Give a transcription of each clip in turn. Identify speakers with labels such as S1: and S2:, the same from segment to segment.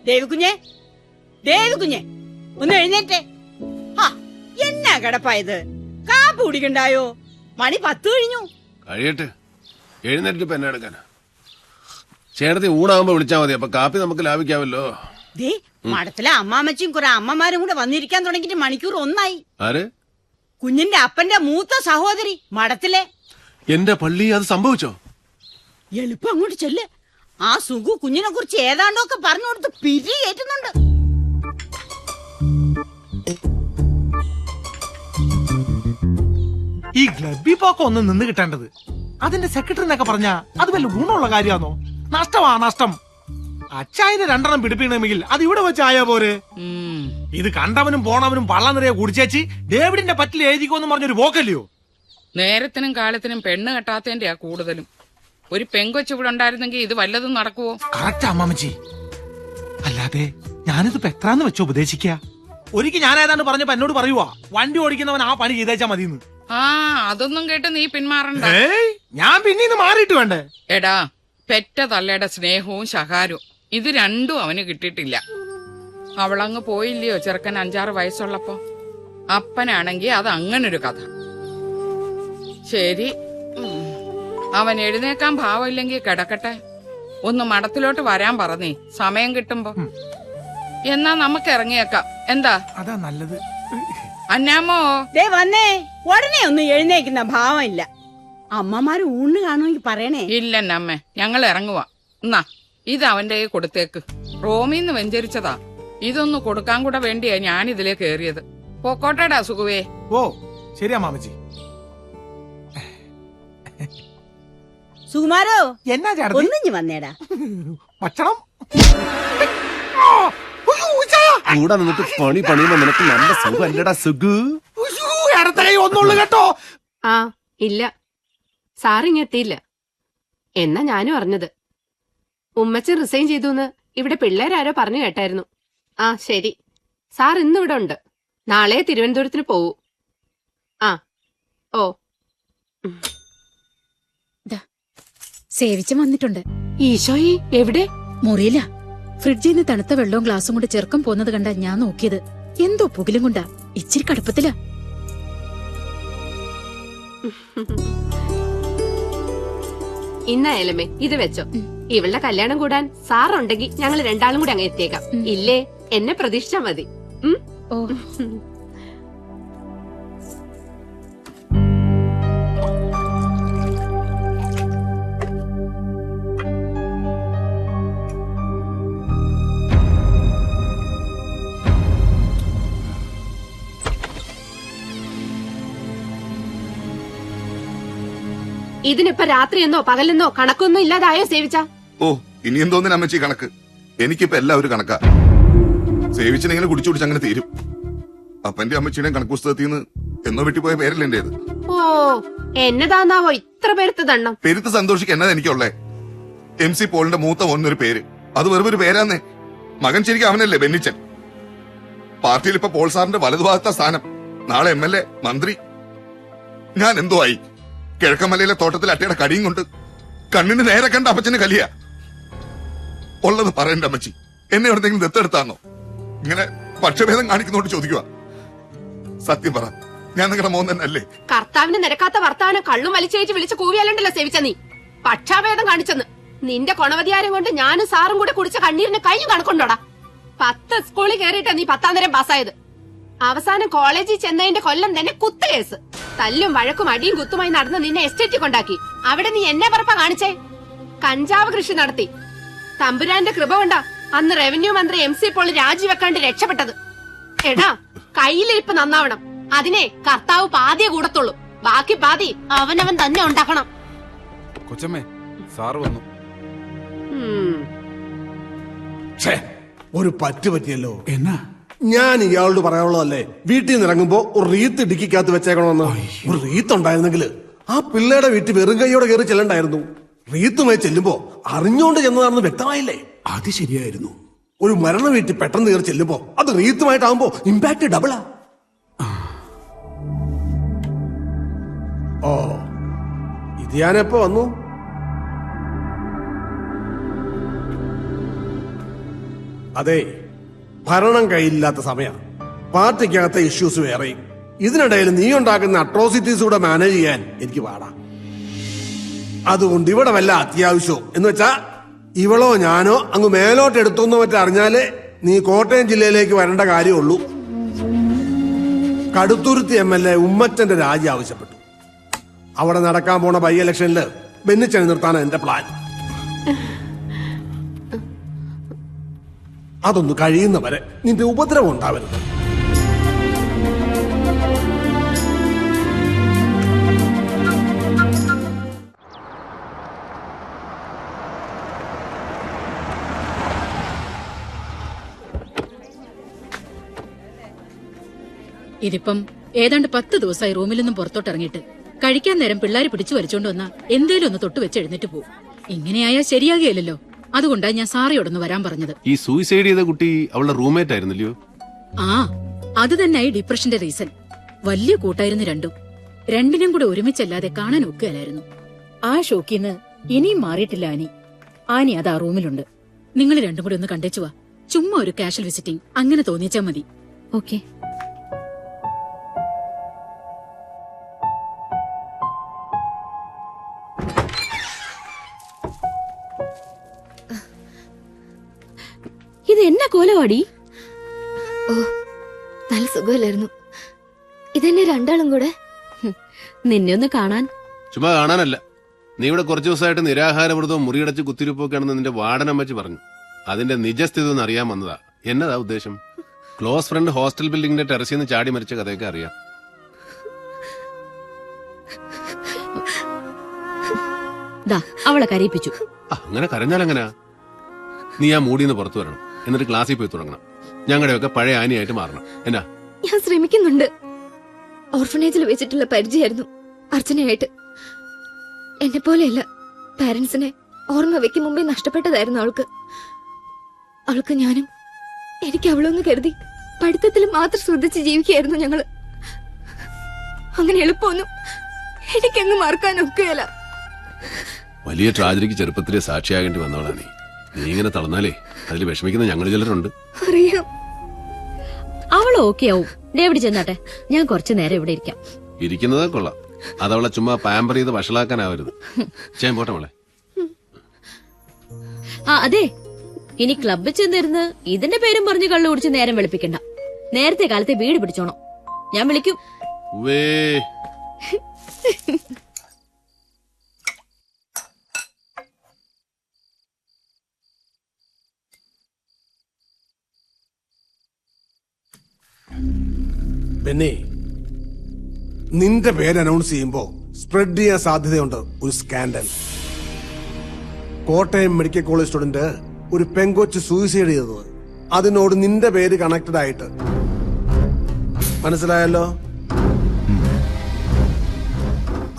S1: ദേവികുഞ്ഞെ, ദേവികുഞ്ഞെ, ഒന്ന് എഴുന്നേറ്റേ. എന്നാ കിടപ്പായത്? കാപ്പ് കുടിക്കണ്ടായോ? മണി 10 കഴിഞ്ഞു.
S2: കഴിയട്ടെ, എഴുന്നേറ്റ് ഇപ്പൊ എന്നെ എടുക്കാനാ. ചേട്ടത്തി ഊണാകുമ്പോ വിളിച്ചാ മതി, അപ്പൊ കാപ്പി നമുക്ക് ലാഭിക്കാമല്ലോ.
S1: ദേ, മഠത്തിലെ അമ്മാമ്മച്ചും കുറെ അമ്മമാരും കൂടെ വന്നിരിക്കാൻ തുടങ്ങിട്ട് മണിക്കൂർ 1
S2: ആര്?
S1: കുഞ്ഞിന്റെ അപ്പന്റെ മൂത്ത സഹോദരി മഠത്തിലെ.
S2: എന്റെ പള്ളി അത് സംഭവിച്ചോ?
S1: എളുപ്പം അങ്ങോട്ട് ചെല്ല്. ആ സുഖു കുഞ്ഞിനെ കുറിച്ച് ഏതാണ്ടൊക്കെ പറഞ്ഞു കൊടുത്ത് പിരി കയറ്റുന്നുണ്ട്.
S3: ഈ ഗ്ലബി പോക്ക ഒന്ന് നിന്ന് കിട്ടേണ്ടത്. അതിന്റെ സെക്രട്ടറി എന്നൊക്കെ പറഞ്ഞാ അത് വല്ല ഗുണമുള്ള കാര്യമാണോ? നഷ്ടമാ നഷ്ടം. അച്ചായന് 2 പിടിപ്പിക്കണമെങ്കിൽ അത് ഇവിടെ വെച്ചായാ പോരെ. ഇത് കണ്ടവനും പോണവനും പള്ളം നിറയെ കുടിച്ചേച്ച് ഡേവിഡിന്റെ പറ്റിൽ എഴുതിക്കോന്ന് പറഞ്ഞൊരു പോക്കല്ലയോ?
S4: നേരത്തിനും കാലത്തിനും പെണ്ണ് കെട്ടാത്തതിന്റെയാ കൂടുതലും. ഒരു പെങ്കൊച്ച് ഇവിടെ ഉണ്ടായിരുന്നെങ്കിൽ ഇത് വല്ലതും നടക്കുവോ?
S3: കറക്റ്റ് അമ്മാമച്ചി. അല്ലാതെ ഞാനിത് എത്രാന്ന് വെച്ചോ ഉപദേശിക്ക. ഒരിക്കൽ ഞാൻ ഏതാണ്ട് പറഞ്ഞപ്പോ എന്നോട് പറയുവാ, വണ്ടി ഓടിക്കുന്നവൻ ആ പണി ചെയ്തേച്ചാ മതിന്ന്.
S4: അതൊന്നും കേട്ട് നീ പിന്മാറണ്ട.
S3: ഞാൻ പിന്നീന്ന് മാറിയിട്ട് വേണ്ടേ?
S4: എടാ, പെറ്റ തള്ളയുടെ സ്നേഹവും ശകാരവും ഇത് രണ്ടും അവന് കിട്ടിയിട്ടില്ല. അവളങ്ങ് പോയില്ലയോ ചെറുക്കൻ 5-6 വയസ്സുള്ളപ്പോ. അപ്പനാണെങ്കി അത് അങ്ങനൊരു കഥ. ശരി, അവൻ എഴുന്നേക്കാൻ ഭാവമില്ലെങ്കിൽ കിടക്കട്ടെ. ഒന്ന് മഠത്തിലോട്ട് വരാൻ പറഞ്ഞേ, സമയം കിട്ടുമ്പോ. എന്നാ നമുക്ക് ഇറങ്ങിയേക്കാം. എന്താ?
S3: അതാ നല്ലത്.
S4: അന്നാമോ,
S1: ദേ വന്നേ. ഉടനെ ഒന്നും എഴുന്നേക്കുന്ന ഭാവമില്ല. അമ്മമാര് ഊണ് കാണുമെങ്കിൽ പറയണേ.
S4: ഇല്ലെന്നമ്മേ, ഞങ്ങൾ ഇറങ്ങുവാ. എന്നാ ഇത് അവന്റെ കൊടുത്തേക്ക്. റോമിന്ന് വെഞ്ചരിച്ചതാ. ഇതൊന്ന് കൊടുക്കാൻ കൂടെ വേണ്ടിയാ ഞാൻ ഇതിലേ കേറിയത്. പോക്കോട്ടേടാ സുഖുവേ.
S3: ഓ ശരി അമ്മാമച്ചി.
S1: സുകുമാരോ,
S3: എന്നാ ചേട്ടത്തി?
S1: ഒന്നിഞ്ഞു വന്നേടാ.
S3: ഭക്ഷണം
S2: കൂടെ നിന്നിട്ട് പണിയുമ്പോ നിനക്ക് നല്ല സുഖം അല്ലടാ സുഖു.
S3: ഒന്നുള്ളു കേട്ടോ.
S5: ആ ഇല്ല, സാറിങ്ങെത്തിയില്ല. എന്നാ ഞാനും അറിഞ്ഞത്. ഉമ്മച്ചൻ റിസൈൻ ചെയ്തുന്ന് ഇവിടെ പിള്ളേരാരോ പറഞ്ഞു കേട്ടായിരുന്നു. ആ ശരി, സാർ ഇന്നിവിടെ ഉണ്ട്. നാളെ തിരുവനന്തപുരത്തിന് പോവൂ. ആ ഓ.
S6: സേവിച്ചും വന്നിട്ടുണ്ട്.
S5: ഈശോയി, എവിടെ?
S6: മുറിയില്ല. ഫ്രിഡ്ജിൽ നിന്ന് തണുത്ത വെള്ളവും ഗ്ലാസും കൊണ്ട് ചെറുക്കം പോന്നത് കണ്ട ഞാൻ നോക്കിയത്. എന്തോ പുകിലും കൊണ്ടാ. ഇച്ചിരി കടുപ്പത്തില.
S5: ഇന്നായാലുമേ ഇത് വെച്ചോ. ഇവളുടെ കല്യാണം കൂടാൻ സാറുണ്ടെങ്കിൽ ഞങ്ങൾ 2 കൂടി അങ്ങ് എത്തിയേക്കാം. ഇല്ലേ, എന്നെ പ്രതീക്ഷിച്ചാ മതി.
S6: ഓ,
S5: ഇതിനിപ്പോ രാത്രിയെന്നോ പകലെന്നോ കണക്കൊന്നും ഇല്ലാതായോ സേവിച്ച?
S7: ഓ, ഇനി എന്തോന്നിന് അമ്മച്ചി കണക്ക്? എനിക്കിപ്പോ എല്ലാവരും കണക്കാ. സേവിച്ചിനെങ്ങനെ കുടിച്ചു കുടിച്ച് അങ്ങനെ തീരും. അപ്പന്റെ അമ്മച്ചിയുടെയും കണക്ക് പുസ്തകത്തിൽ നിന്ന് എന്നോ വെട്ടിപ്പോയ പേരല്ലേ എന്റേത്.
S5: ഓ, എന്നതാന്നാവോ ഇത്ര പേരുത്ത് ദണ്ണം?
S7: പെരുത്ത് സന്തോഷിക്ക് എന്നതാ എനിക്കുള്ളേ. MC പോളിന്റെ മൂത്ത മോനൊരു പേര്, അത് വെറും ഒരു പേരാന്നേ. മകൻ ശരിക്കും അവനല്ലേ, ബെന്നിച്ചൻ. പാർട്ടിയിൽ ഇപ്പൊ പോൾ സാറിന്റെ വലതുഭാഗത്ത സ്ഥാനം. നാളെ MLA, മന്ത്രി. ഞാൻ എന്തോ ആയി. കിഴക്കമലയിലെ തോട്ടത്തിൽ അട്ടയുടെ കടിയും കൊണ്ട് കണ്ണിന് നേരെ കണ്ട അപ്പച്ചന് കലിയ. ഉള്ളത് പറയണ്ട അമ്മച്ചി, എന്നെ എവിടെന്തെങ്കിലും ദത്തെടുത്താന്നോ? ഇങ്ങനെ പക്ഷഭേദം കാണിക്കുന്നോണ്ട് ചോദിക്കുക. സത്യം പറ, ഞാൻ നിങ്ങളുടെ മോൻ തന്നെ അല്ലേ?
S5: കർത്താവിന് നിരക്കാത്ത വർത്താനം കള്ളും വലിച്ചേച്ച് വിളിച്ച് കൂവിയാലണ്ടല്ലോ സേവിച്ച നീ. പക്ഷാഭേദം കാണിച്ചെന്ന്. നിന്റെ കൊണവധികാരം കൊണ്ട് ഞാനും സാറും കൂടെ കുടിച്ച കണ്ണീരിന് കഴിഞ്ഞു കണക്കുണ്ടോടാ. 10 സ്കൂളിൽ കയറിയിട്ടാ നീ 10ാം തരം പാസ്സായത്. അവസാനം കോളേജിൽ ചെന്നതിന്റെ കൊല്ലം തന്നെ കുത്തുകേസ്. തല്ലും വഴക്കും അടിയും കുത്തുമായി നടന്ന് നിന്നെ എസ്റ്റേറ്റിൽ കൊണ്ടാക്കി. അവിടെ നീ എന്നെ പറപ്പ കാണിച്ചേ. കഞ്ചാവ് കൃഷി നടത്തി. തമ്പുരാന്റെ കൃപ കൊണ്ടാ അന്ന് റവന്യൂ മന്ത്രി MC പോൾ രാജിവെക്കാണ്ട് രക്ഷപ്പെട്ടത്. എടാ, കയ്യിലിരിപ്പ് നന്നാവണം. അതിനെ കർത്താവ് പാതിയെ കൂടത്തുള്ളൂ. ബാക്കി പാതി അവനവൻ തന്നെ ഉണ്ടാക്കണം.
S8: കൊച്ചമ്മേ, സാറ് വന്നു.
S9: ഒരു പറ്റിയല്ലോ. എന്നാ ഞാൻ ഇയാളോട് പറയാനുള്ളതല്ലേ, വീട്ടിൽ നിന്ന് ഇറങ്ങുമ്പോ ഒരു റീത്ത് ഡിക്കിക്കകത്ത് വെച്ചേക്കണമെന്ന്. ഒരു റീത്ത് ഉണ്ടായിരുന്നെങ്കിൽ ആ പിള്ളേരുടെ വീട്ടിൽ വെറും കൈയോടെ കയറി ചെല്ലണ്ടായിരുന്നു. റീത്തുമായി ചെല്ലുമ്പോ അറിഞ്ഞോണ്ട് ചെന്നതാണെന്ന് വ്യക്തമായില്ലേ? അത് ശരിയായിരുന്നു. ഒരു മരണ വീട്ടിൽ പെട്ടെന്ന് കയറി ചെല്ലുമ്പോ അത് റീത്തുമായിട്ടാകുമ്പോ ഇമ്പാക്ട് ഡബിളാ. ഓ, ഇത് ഞാനെപ്പോ വന്നു? അതെ, ഭരണം കയ്യിലില്ലാത്ത സമയം, പാർട്ടിക്കകത്തെ ഇഷ്യൂസ് വേറെയും. ഇതിനിടയിൽ നീ ഉണ്ടാക്കുന്ന അട്രോസിറ്റീസ് കൂടെ മാനേജ് ചെയ്യാൻ എനിക്ക് പാടാം. അതുകൊണ്ട് ഇവിടെ വല്ല അത്യാവശ്യവും എന്ന് വെച്ചാ ഇവളോ ഞാനോ അങ്ങ് മേലോട്ട് എടുത്തോന്നോ മറ്ററിഞ്ഞാലേ നീ കോട്ടയം ജില്ലയിലേക്ക് വരേണ്ട കാര്യമുള്ളൂ. കടുത്തുരുത്തി MLA ഉമ്മച്ചന്റെ രാജി ആവശ്യപ്പെട്ടു. അവിടെ നടക്കാൻ പോണ ബൈ ഇലക്ഷനില് ബെന്നിച്ചനെ നിർത്താനാണ് എന്റെ പ്ലാൻ. അതൊന്ന് കഴിയുന്നവരെ നിന്റെ ഉപദ്രവം ഉണ്ടാവരുത്.
S6: ഇതിപ്പം ഏതാണ്ട് 10 ദിവസമായി റൂമിൽ നിന്നും പുറത്തോട്ട് ഇറങ്ങിയിട്ട്. കഴിക്കാൻ നേരം പിള്ളേര് പിടിച്ചു വലിച്ചോണ്ട് വന്നാ എന്തേലും ഒന്ന് തൊട്ട് വെച്ച് എഴുന്നേറ്റ് പോകും. ഇങ്ങനെയായാൽ ശരിയാകുകയല്ലോ. അതുകൊണ്ടാ ഞാൻ സാറിയോടൊന്ന് വരാൻ പറഞ്ഞത്.
S2: ഈ സൂയിസൈഡ് ചെയ്ത കുട്ടി അവളുടെ റൂംമേറ്റ് ആയിരുന്നില്ലയോ?
S6: ആ, അത് തന്നെയായി ഡിപ്രഷന്റെ റീസൺ. വലിയ കൂട്ടായിരുന്നു രണ്ടിനും കൂടെ ഒരുമിച്ചല്ലാതെ കാണാൻ ഒക്കുകയല്ലായിരുന്നു. ആ ഷോക്കിന്ന് ഇനിയും മാറിയിട്ടില്ല ആനി അത് ആ റൂമിലുണ്ട്. നിങ്ങൾ രണ്ടും കൂടെ ഒന്ന് കണ്ടേച്ചുവാ. ചുമ്മാ ഒരു കാഷ്വൽ വിസിറ്റിംഗ് അങ്ങനെ തോന്നിച്ചാ മതി.
S10: ഓക്കെ. ഇത് എന്നാ കോലവാടി?
S11: ഓ, നല്ല സുഖമില്ലായിരുന്നു. ഇതെന്നെ രണ്ടാളും കൂടെ.
S10: നിന്നെ ഒന്ന് കാണാൻ.
S2: ചുമ്മാ കാണാനല്ല, നീ ഇവിടെ കുറച്ചു ദിവസമായിട്ട് നിരാഹാരവ്രതവും മുറിയടച്ച് കുത്തിരിപ്പൊക്കെയാണെന്ന് നിന്റെ വാർഡനമ്മച്ചി പറഞ്ഞു. അതിന്റെ നിജസ്ഥിതി ഒന്ന് അറിയാൻ വന്നതാ. എന്നതാ ഉദ്ദേശം? ക്ലോസ് ഫ്രണ്ട് ഹോസ്റ്റൽ ബിൽഡിംഗിന്റെ ടെറസിൽ നിന്ന് ചാടി മരിച്ച കഥയൊക്കെ അറിയാം.
S10: അവളെ കരയിപ്പിച്ചു.
S2: അങ്ങനെ കരഞ്ഞാലെങ്ങനാ? നീ ആ മൂടിന്ന് പുറത്തു വരണം. എന്നിട്ട് ക്ലാസ്സിൽ പോയി തുടങ്ങണം. ഞങ്ങളുടെയൊക്കെ പഴയ ആനിയായിട്ട് മാറണം. എന്നാ?
S11: ഞാൻ ശ്രമിക്കുന്നുണ്ട്. ഓർഫനേജിൽ വെച്ചിട്ടുള്ള പരിചയമായിരുന്നു അർച്ചനയായിട്ട്. എന്നെ പോലെയല്ല, പാരന്റ്സിനെ ഓർമ്മ വെക്കും മുമ്പേ നഷ്ടപ്പെട്ടതായിരുന്നു അവൾക്ക് ഞാനും. എനിക്ക് അവളൊന്ന് കരുതി പഠിത്തത്തിൽ മാത്രം ശ്രദ്ധിച്ച് ജീവിക്കുകയായിരുന്നു ഞങ്ങള്. അങ്ങനെ എളുപ്പമൊന്നും എനിക്കങ്ങ് മറക്കാനൊക്കെയല്ല.
S2: വലിയ ട്രാജഡിക്ക് ചെറുപ്പത്തിലെ സാക്ഷിയാകേണ്ടി വന്നവളാണ് നീ ഇങ്ങനെ തളർന്നാലേ അതിൽ വിഷമിക്കുന്ന ഞങ്ങൾ ചിലരുണ്ട്.
S11: അറിയാം.
S10: അവൾ ഓക്കെ ആവും. ഡേവിഡ് ചെന്നാട്ടെ, ഞാൻ കുറച്ചു നേരം ഇവിടെ ഇരിക്കാം.
S2: ഇരിക്കുന്നതേ കൊള്ളാം. അതവളെ ചുമ്മാ പാമ്പർ ചെയ്ത് വഷളാക്കാനാവരുത്. ചെയ്യാൻ പോട്ടെ മോളെ.
S10: ആ അതെ, ഇനി ക്ലബ്ബിൽ ചെന്നിരുന്ന് ഇതിന്റെ പേരും പറഞ്ഞ് കള്ളു കുടിച്ച് നേരം വെളുപ്പിക്കണ്ട. നേരത്തെ കാലത്തെ വീട് പിടിച്ചോണം. ഞാൻ വിളിക്കും.
S9: പിന്നെ നിന്റെ പേര് അനൗൺസ് ചെയ്യുമ്പോ സ്പ്രെഡ് ചെയ്യാൻ സാധ്യതയുണ്ട് ഒരു scandal. Kottayam medical college student ഒരു പെങ്കൊച്ച് സൂയിസൈഡ് ചെയ്തത്, അതിനോട് നിന്റെ പേര് കണക്റ്റഡ് ആയിട്ട്. മനസ്സിലായല്ലോ?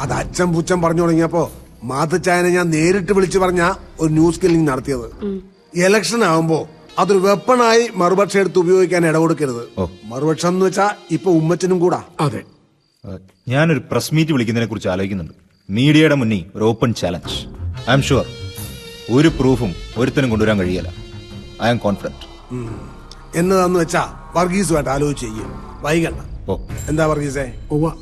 S9: അത് അച്ഛൻ പുച്ഛം പറഞ്ഞു തുടങ്ങിയപ്പോ മാതച്ചായനെ ഞാൻ നേരിട്ട് വിളിച്ചു പറഞ്ഞ ഒരു ന്യൂസ് കില്ലിംഗ് നടത്തിയത്. ഇലക്ഷൻ ആവുമ്പോ അതൊരു വെപ്പണായി മറുപക്ഷം എടുത്ത് ഉപയോഗിക്കാൻ ഇടകൊടുക്കരുത്. മറുപക്ഷം എന്ന് വെച്ചാ ഇപ്പൊ ഉമ്മച്ചനും കൂടാ.
S12: അതെ, ഞാനൊരു പ്രസ് മീറ്റ് വിളിക്കുന്നതിനെ കുറിച്ച് ആലോചിക്കുന്നുണ്ട്. മീഡിയയുടെ മുന്നിൽ ഒരു open challenge. I am sure ഒരു പ്രൂഫും ഒരുത്തനും കൊണ്ടുവരാൻ കഴിയല്ല. I am confident.
S9: എന്നതാന്ന് വെച്ചാ വർഗീസുമായിട്ട് ആലോചിച്ച് ചെയ്യും. വൈകണ്ട. എന്താ വർഗീസേ?